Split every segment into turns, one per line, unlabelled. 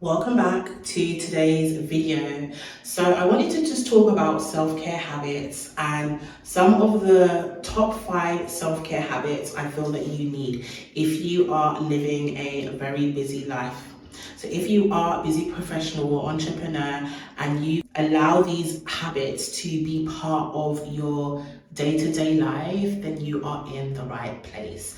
Welcome back to today's video. So I wanted to just talk about self-care habits and some of the top 5 self-care habits I feel that you need if you are living a very busy life. So if you are a busy professional or entrepreneur and you allow these habits to be part of your day-to-day life, then you are in the right place.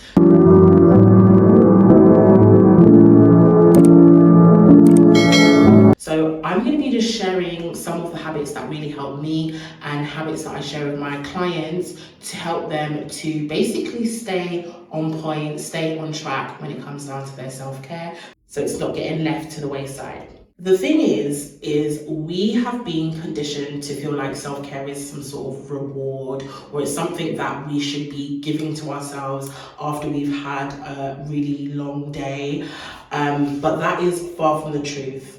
So I'm going to be just sharing some of the habits that really help me and habits that I share with my clients to help them to basically stay on point, stay on track when it comes down to their self-care. So it's not getting left to the wayside. The thing is we have been conditioned to feel like self-care is some sort of reward or it's something that we should be giving to ourselves after we've had a really long day. But that is far from the truth.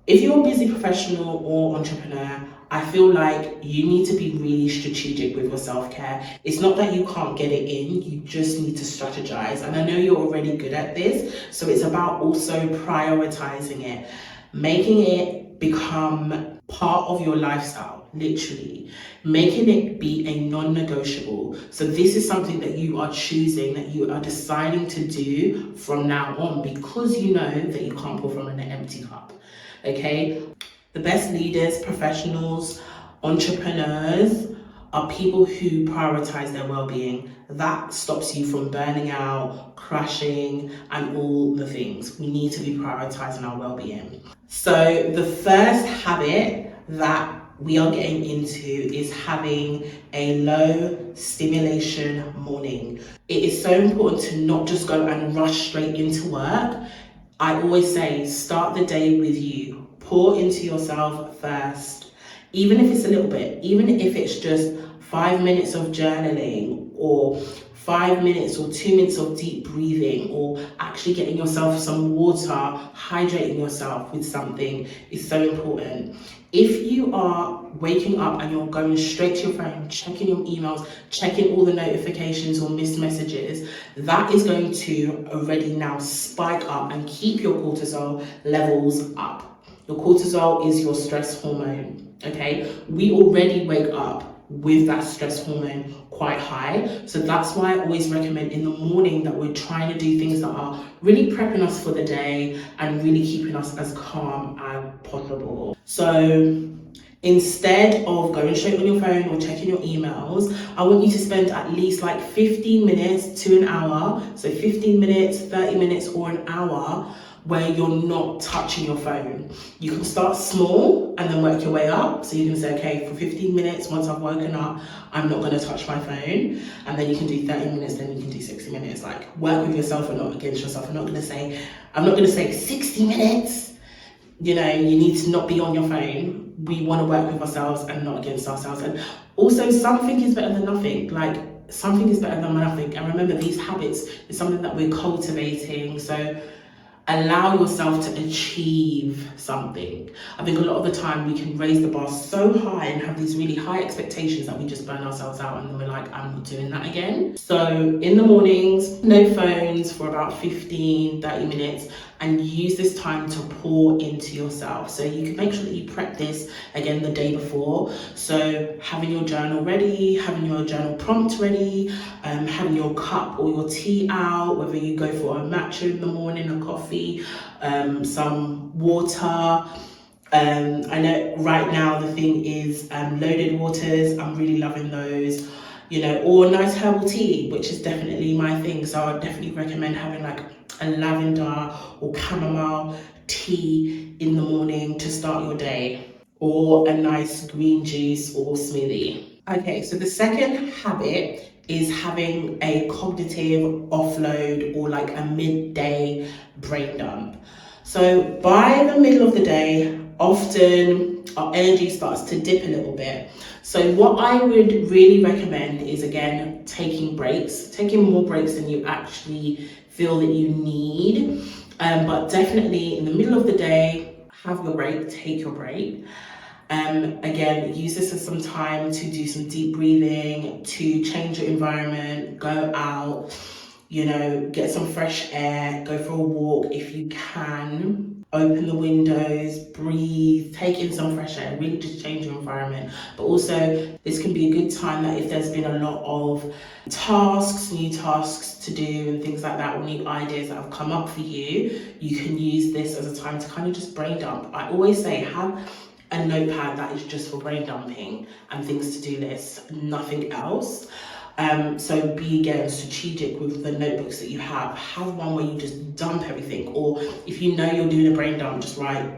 If you're a busy professional or entrepreneur, I feel like you need to be really strategic with your self-care. It's not that you can't get it in, you just need to strategize. And I know you're already good at this, so it's about also prioritizing it, making it become part of your lifestyle, literally, making it be a non-negotiable. So this is something that you are choosing, that you are deciding to do from now on because you know that you can't pour from an empty cup. Okay, the best leaders, professionals, entrepreneurs are people who prioritize their well-being. That stops you from burning out, crashing, and all the things. We need to be prioritizing our well-being. So the first habit that we are getting into is having a low stimulation morning. It is so important to not just go and rush straight into work. I always say, start the day with you. Pour into yourself first. Even if it's a little bit, even if it's just 5 minutes of journaling or 5 minutes or 2 minutes of deep breathing or actually getting yourself some water, hydrating yourself with something is so important. If you are waking up and you're going straight to your phone, checking your emails, checking all the notifications or missed messages, that is going to already now spike up and keep your cortisol levels up. Your cortisol is your stress hormone, okay? We already wake up with that stress hormone quite high. So that's why I always recommend in the morning that we're trying to do things that are really prepping us for the day and really keeping us as calm as possible. So instead of going straight on your phone or checking your emails, I want you to spend at least like 15 minutes to an hour. So 15 minutes, 30 minutes, or an hour where you're not touching your phone. You can start small and then work your way up. So you can say, okay, for 15 minutes, once I've woken up, I'm not going to touch my phone. And then you can do 30 minutes, then you can do 60 minutes. Like, work with yourself and not against yourself. I'm not going to say 60 minutes. You know, you need to not be on your phone. We want to work with ourselves and not against ourselves. And also, something is better than nothing. Like, something is better than nothing. And remember, these habits is something that we're cultivating. So allow yourself to achieve something. I think a lot of the time we can raise the bar so high and have these really high expectations that we just burn ourselves out and then we're like, I'm not doing that again. So in the mornings, no phones for about 15, 30 minutes and use this time to pour into yourself. So you can make sure that you prep this again the day before. So having your journal ready, having your journal prompt ready, having your cup or your tea out, whether you go for a matcha in the morning, a coffee, some water. I know right now the thing is loaded waters. I'm really loving those, you know, or nice herbal tea, which is definitely my thing. So I would definitely recommend having like a lavender or chamomile tea in the morning to start your day, or a nice green juice or smoothie. Okay, so the second habit is having a cognitive offload or like a midday brain dump. So by the middle of the day, often our energy starts to dip a little bit. So what I would really recommend is, again, taking breaks, taking more breaks than you actually feel that you need. But definitely in the middle of the day, have your break, take your break. Again, use this as some time to do some deep breathing, to change your environment, go out, you know, get some fresh air, go for a walk if you can. open the windows, breathe, take in some fresh air, really just change your environment. But also, this can be a good time that if there's been a lot of tasks, new tasks to do and things like that, or new ideas that have come up for you, you can use this as a time to kind of just brain dump. I always say, have a notepad that is just for brain dumping and things to do lists, nothing else. So be again strategic with the notebooks that you have. Have one where you just dump everything, or if you know you're doing a brain dump, just write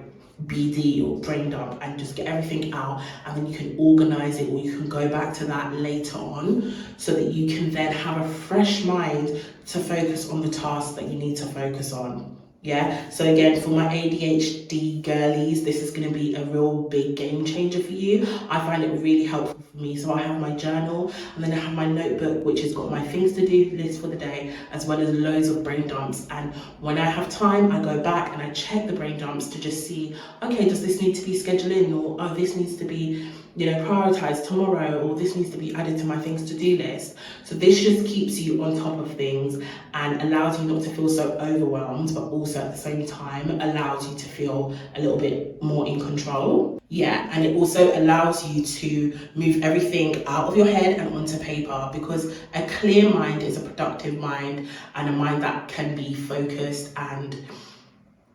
BD or brain dump and just get everything out, and then you can organize it, or you can go back to that later on so that you can then have a fresh mind to focus on the task that you need to focus on. Yeah, so again, for my ADHD girlies, this is going to be a real big game changer for you. I find it really helpful for me. So I have my journal, and then I have my notebook, which has got my things to do list for the day, as well as loads of brain dumps. And when I have time, I go back and I check the brain dumps to just see, okay, does this need to be scheduled in, or oh, this needs to be, prioritized tomorrow, or this needs to be added to my things to do list. So this just keeps you on top of things and allows you not to feel so overwhelmed, but also at the same time allows you to feel a little bit more in control. Yeah, and it also allows you to move everything out of your head and onto paper, because a clear mind is a productive mind, and a mind that can be focused and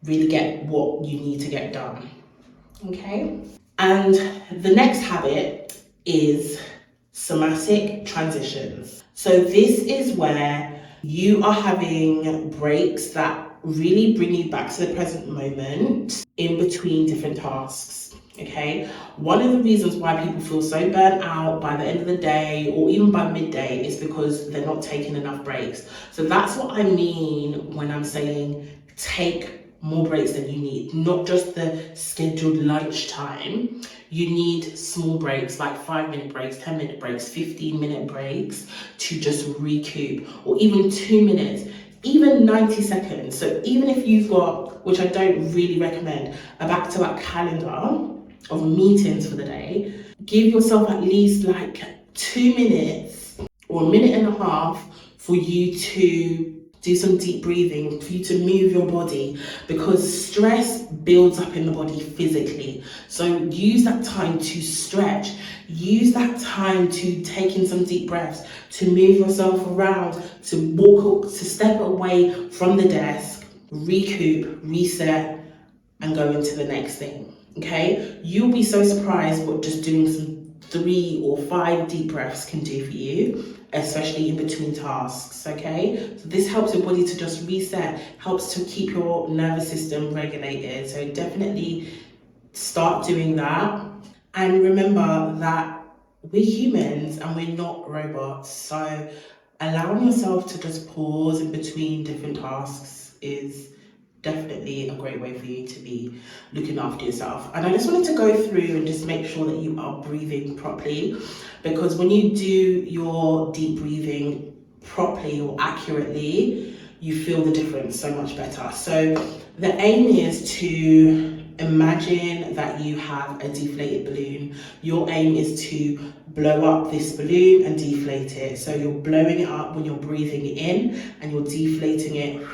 really get what you need to get done. Okay? And the next habit is somatic transitions. So this is where you are having breaks that really bring you back to the present moment in between different tasks. Okay, one of the reasons why people feel so burnt out by the end of the day or even by midday is because they're not taking enough breaks. So that's what I mean when I'm saying take more breaks than you need, not just the scheduled lunch time. You need small breaks, like 5-minute breaks, 10-minute breaks, 15-minute breaks to just recoup, or even 2 minutes, even 90 seconds. So even if you've got, which I don't really recommend, a back-to-back calendar of meetings for the day, give yourself at least like 2 minutes or a minute and a half for you to do some deep breathing, for you to move your body, because stress builds up in the body physically. So use that time to stretch, use that time to take in some deep breaths, to move yourself around, to walk, to step away from the desk, recoup, reset, and go into the next thing. Okay, you'll be so surprised what just doing some 3 or 5 deep breaths can do for you, especially in between tasks. Okay, so this helps your body to just reset, helps to keep your nervous system regulated. So definitely start doing that, and remember that we're humans and we're not robots. So allowing yourself to just pause in between different tasks is definitely a great way for you to be looking after yourself. And I just wanted to go through and just make sure that you are breathing properly, because when you do your deep breathing properly or accurately, you feel the difference so much better. So the aim is to imagine that you have a deflated balloon. Your aim is to blow up this balloon and deflate it. So you're blowing it up when you're breathing in, and you're deflating it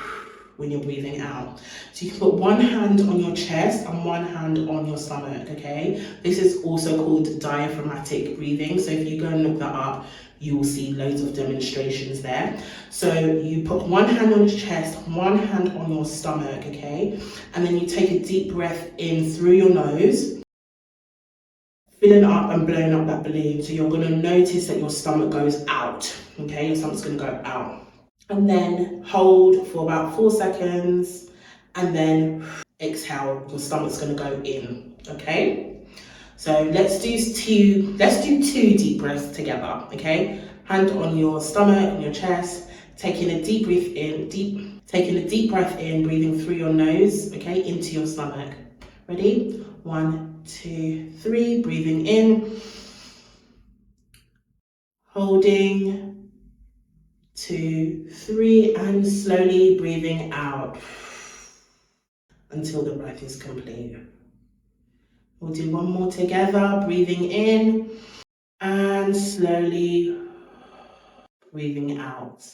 when you're breathing out. So you can put one hand on your chest and one hand on your stomach, okay? This is also called diaphragmatic breathing. So if you go and look that up, you will see loads of demonstrations there. So you put one hand on your chest, one hand on your stomach, okay? And then you take a deep breath in through your nose, filling up and blowing up that balloon. So you're gonna notice that your stomach goes out, okay? Your stomach's gonna go out. And then hold for about 4 seconds, and then exhale. Your stomach's going to go in. Okay, so let's do two deep breaths together. Okay, hand on your stomach, on your chest, taking a deep breath in, breathing through your nose, okay, into your stomach. Ready? 1, 2, 3. Breathing in, holding, 2, 3, and slowly breathing out until the breath is complete. We'll do one more together, breathing in and slowly breathing out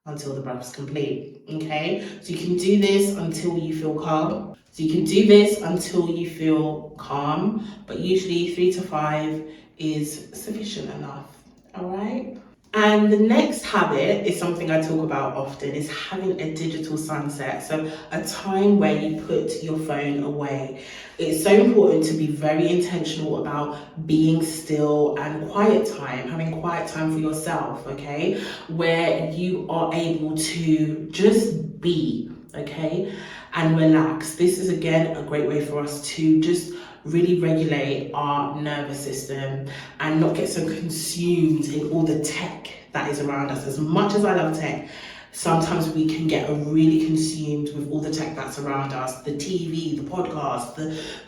until the breath's complete. Okay, so you can do this until you feel calm. So you can do this until you feel calm, but usually 3 to 5 is sufficient enough. All right. And the next habit is something I talk about often, is having a digital sunset. So a time where you put your phone away. It's so important to be very intentional about being still and quiet time, having quiet time for yourself, okay? Where you are able to just be, okay? And relax. This is again a great way for us to just really regulate our nervous system and not get so consumed in all the tech that is around us. As much as I love tech, sometimes we can get really consumed with all the tech that's around us, the TV, the podcast,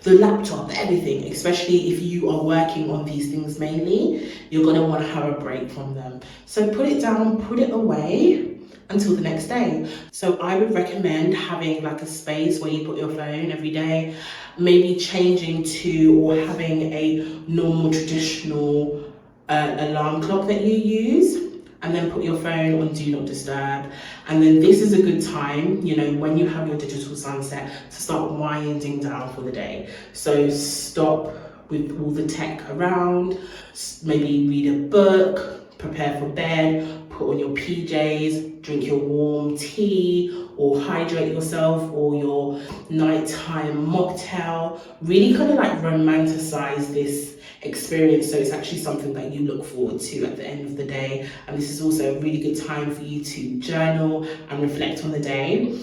the laptop, everything. Especially if you are working on these things mainly, you're going to want to have a break from them. So put it down, put it away until the next day. So I would recommend having like a space where you put your phone every day, maybe changing to or having a normal traditional alarm clock that you use, and then put your phone on do not disturb. And then this is a good time, you know, when you have your digital sunset, to start winding down for the day. So stop with all the tech around, maybe read a book, prepare for bed, put on your PJs, drink your warm tea, or hydrate yourself, or your nighttime mocktail. Really kind of like romanticize this experience, so it's actually something that you look forward to at the end of the day. And this is also a really good time for you to journal and reflect on the day,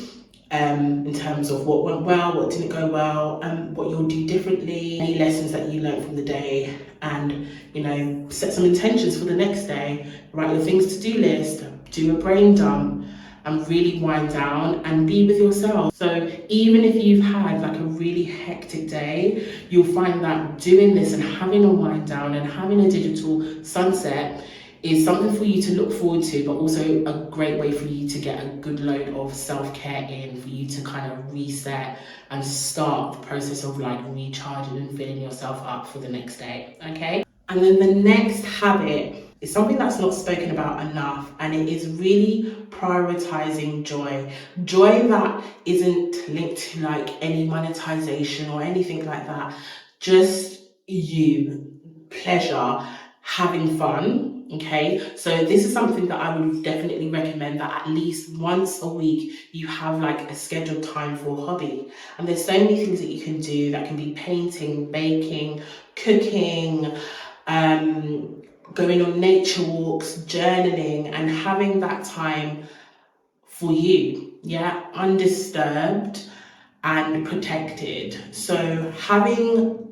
in terms of what went well, what didn't go well, and what you'll do differently, any lessons that you learned from the day, and you know, set some intentions for the next day. Write your things to do list, do a brain dump, and really wind down and be with yourself. So even if you've had like a really hectic day, you'll find that doing this and having a wind down and having a digital sunset is something for you to look forward to, but also a great way for you to get a good load of self-care in, for you to kind of reset and start the process of like recharging and filling yourself up for the next day. Okay. And then the next habit is something that's not spoken about enough, and it is really prioritizing joy. Joy that isn't linked to like any monetization or anything like that. Just you, pleasure, having fun. Okay, so this is something that I would definitely recommend, that at least once a week you have like a scheduled time for a hobby. And there's so many things that you can do, that can be painting, baking, cooking, going on nature walks, journaling, and having that time for you, yeah, undisturbed and protected. So having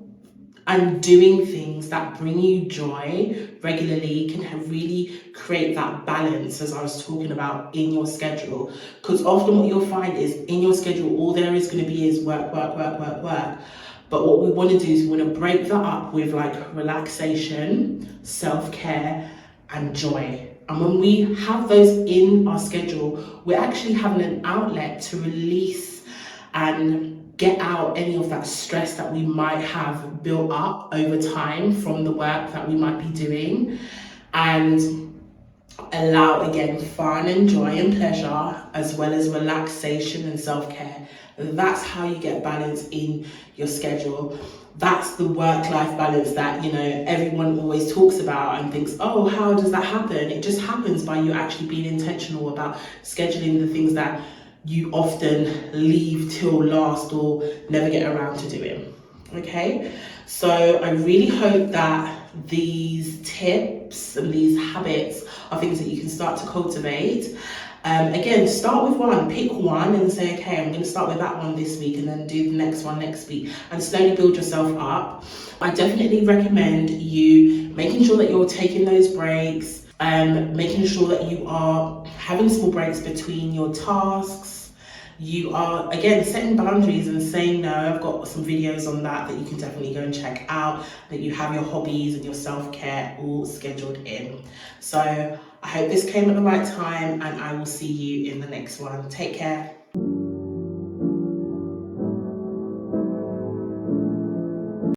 and doing things that bring you joy regularly can really create that balance, as I was talking about, in your schedule. Because often what you'll find is in your schedule, all there is going to be is work, work, work, work, work. But what we want to do is we want to break that up with like relaxation, self-care, and joy. And when we have those in our schedule, we're actually having an outlet to release and get out any of that stress that we might have built up over time from the work that we might be doing, and allow again fun and joy and pleasure, as well as relaxation and self-care. That's how you get balance in your schedule. That's the work-life balance that, you know, everyone always talks about and thinks, oh, how does that happen? It just happens by you actually being intentional about scheduling the things that you often leave till last or never get around to doing. Okay, so I really hope that these tips and these habits are things that you can start to cultivate. Again, start with one, pick one and say, okay, I'm going to start with that one this week and then do the next one next week, and slowly build yourself up. I definitely recommend you making sure that you're taking those breaks, making sure that you are having small breaks between your tasks. You are, again, setting boundaries and saying no. I've got some videos on that you can definitely go and check out, that you have your hobbies and your self-care all scheduled in. So I hope this came at the right time, and I will see you in the next one. Take care.